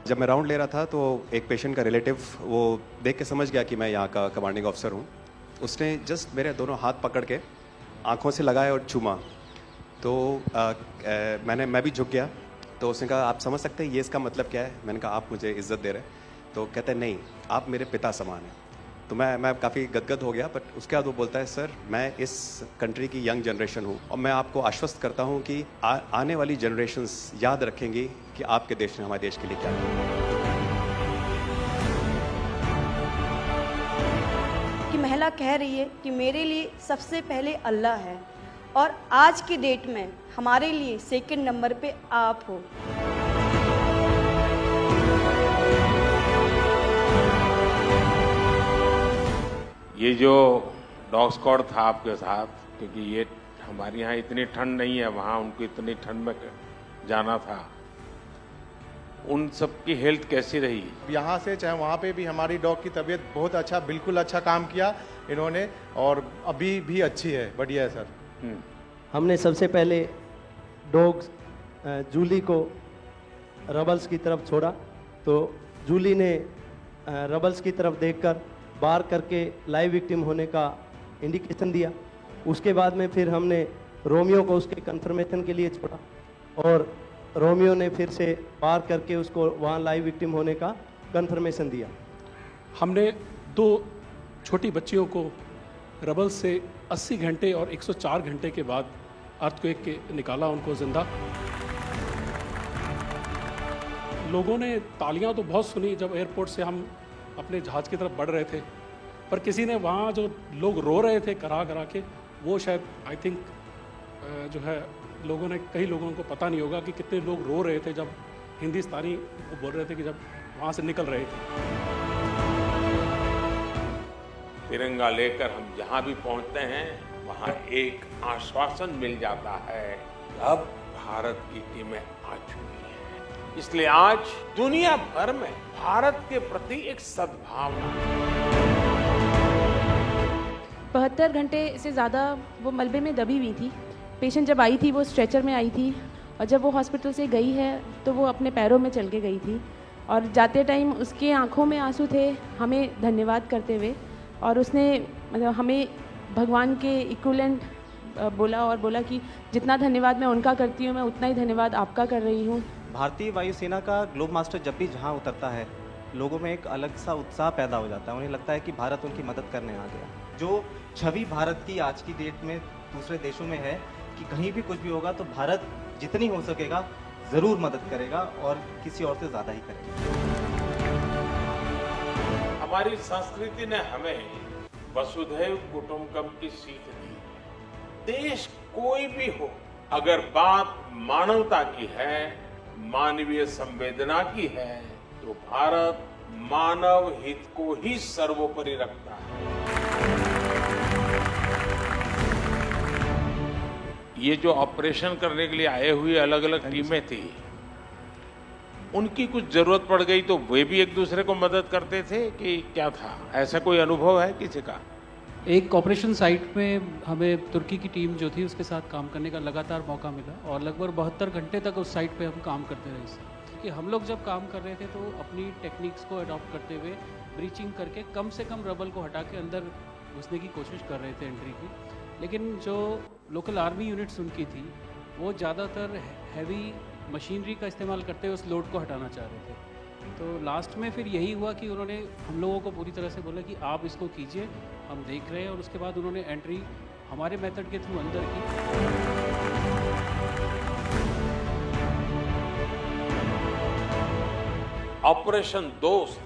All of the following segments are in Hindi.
जब मैं राउंड ले रहा था तो एक पेशेंट का रिलेटिव वो देख के समझ गया कि मैं यहाँ का कमांडिंग ऑफिसर हूँ। उसने जस्ट मेरे दोनों हाथ पकड़ के आंखों से लगाए और चूमा। तो मैं भी झुक गया। तो उसने कहा आप समझ सकते हैं ये इसका मतलब क्या है? मैंने कहा आप मुझे इज्जत दे रहे हैं। तो कहते हैं नहीं, आप मेरे पिता समान हैं। तो मैं काफ़ी गदगद हो गया। बट उसके बाद वो बोलता है सर मैं इस कंट्री की यंग जनरेशन हूँ और मैं आपको आश्वस्त करता हूँ कि आने वाली जनरेशन्स याद रखेंगी कि आपके देश ने हमारे देश के लिए क्या किया। कि महिला कह रही है कि मेरे लिए सबसे पहले अल्लाह है और आज की डेट में हमारे लिए सेकंड नंबर पे आप हो। ये जो डॉग स्क्वाड था आपके साथ, क्योंकि ये हमारे यहाँ इतनी ठंड नहीं है, वहाँ उनको इतनी ठंड में जाना था, उन सब की हेल्थ कैसी रही? यहाँ से चाहे वहाँ पे भी हमारी डॉग की तबीयत बहुत अच्छा, बिल्कुल अच्छा काम किया इन्होंने और अभी भी अच्छी है, बढ़िया है सर। हमने सबसे पहले डॉग जूली को रबल्स की तरफ छोड़ा तो जूली ने रबल्स की तरफ देखकर बार करके लाइव विक्टिम होने का इंडिकेशन दिया। उसके बाद में फिर हमने रोमियो को उसके कंफर्मेशन के लिए छोड़ा और रोमियो ने फिर से बार करके उसको वहाँ लाइव विक्टिम होने का कंफर्मेशन दिया। हमने 2 छोटी बच्चियों को रबल से 80 घंटे और 104 घंटे के बाद अर्थक्वेक के निकाला उनको जिंदा। लोगों ने तालियां तो बहुत सुनी जब एयरपोर्ट से हम अपने जहाज़ की तरफ बढ़ रहे थे, पर किसी ने वहाँ जो लोग रो रहे थे करा करा के, वो शायद आई थिंक जो है लोगों ने, कई लोगों को पता नहीं होगा कि कितने लोग रो रहे थे जब हिंदुस्तानी वो बोल रहे थे कि जब वहाँ से निकल रहे थे। तिरंगा लेकर हम जहाँ भी पहुँचते हैं वहाँ एक आश्वासन मिल जाता है, अब भारत की टीमें आ चुकी हैं। इसलिए आज दुनिया भर में भारत के प्रति एक सद्भावना। 72 घंटे से ज़्यादा वो मलबे में दबी हुई थी। पेशेंट जब आई थी वो स्ट्रेचर में आई थी और जब वो हॉस्पिटल से गई है तो वो अपने पैरों में चल के गई थी और जाते टाइम उसके आंखों में आंसू थे हमें धन्यवाद करते हुए, और उसने मतलब हमें भगवान के इक्विवेलेंट बोला और बोला कि जितना धन्यवाद मैं उनका करती हूँ मैं उतना ही धन्यवाद आपका कर रही हूँ। भारतीय वायुसेना का ग्लोब मास्टर जब भी जहाँ उतरता है लोगों में एक अलग सा उत्साह पैदा हो जाता है। उन्हें लगता है कि भारत उनकी मदद करने आ गया। जो छवि भारत की आज की डेट में दूसरे देशों में है कि कहीं भी कुछ भी होगा तो भारत जितनी हो सकेगा ज़रूर मदद करेगा और किसी और से ज़्यादा ही करेगा। हमारी संस्कृति ने हमें वसुधैव कुटुंबकम की सीख दी। देश कोई भी हो, अगर बात मानवता की है, मानवीय संवेदना की है, तो भारत मानव हित को ही सर्वोपरि रखता है। ये जो ऑपरेशन करने के लिए आए हुए अलग अलग टीमें थी, उनकी कुछ जरूरत पड़ गई तो वे भी एक दूसरे को मदद करते थे कि क्या था? ऐसा कोई अनुभव है किसी का? एक ऑपरेशन साइट में हमें तुर्की की टीम जो थी उसके साथ काम करने का लगातार मौका मिला और लगभग 72 घंटे तक उस साइट पे हम काम करते रहे। कि हम लोग जब काम कर रहे थे तो अपनी टेक्निक्स को अडॉप्ट करते हुए ब्रीचिंग करके कम से कम रबल को हटा के अंदर घुसने की कोशिश कर रहे थे एंट्री की। लेकिन जो लोकल आर्मी यूनिट्स उनकी थी वो ज़्यादातर हैवी मशीनरी का इस्तेमाल करते हुए उस लोड को हटाना चाह रहे थे। तो लास्ट में फिर यही हुआ कि उन्होंने हम लोगों को पूरी तरह से बोला कि आप इसको कीजिए, हम देख रहे हैं, और उसके बाद उन्होंने एंट्री हमारे मेथड के थ्रू अंदर की। ऑपरेशन दोस्त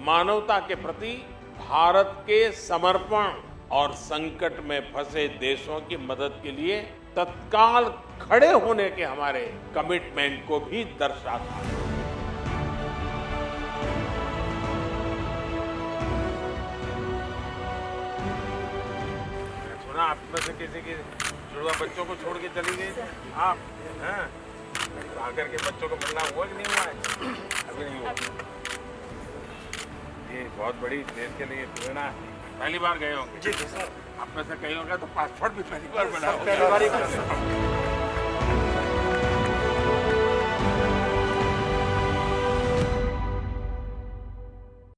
मानवता के प्रति भारत के समर्पण और संकट में फंसे देशों की मदद के लिए तत्काल खड़े होने के हमारे कमिटमेंट को भी दर्शाता है। सुना आप में से किसी की जुड़वा बच्चों को छोड़ के चली गई थी आप, हैं? आकर के बच्चों को मिलना हुआ कि नहीं हुआ है? अभी नहीं हुआ। ये बहुत बड़ी देश के लिए प्रेरणा है। पहली बार गए होंगे? जी सर। आप में से कई होंगे तो पासपोर्ट भी पहली बार बना होगा।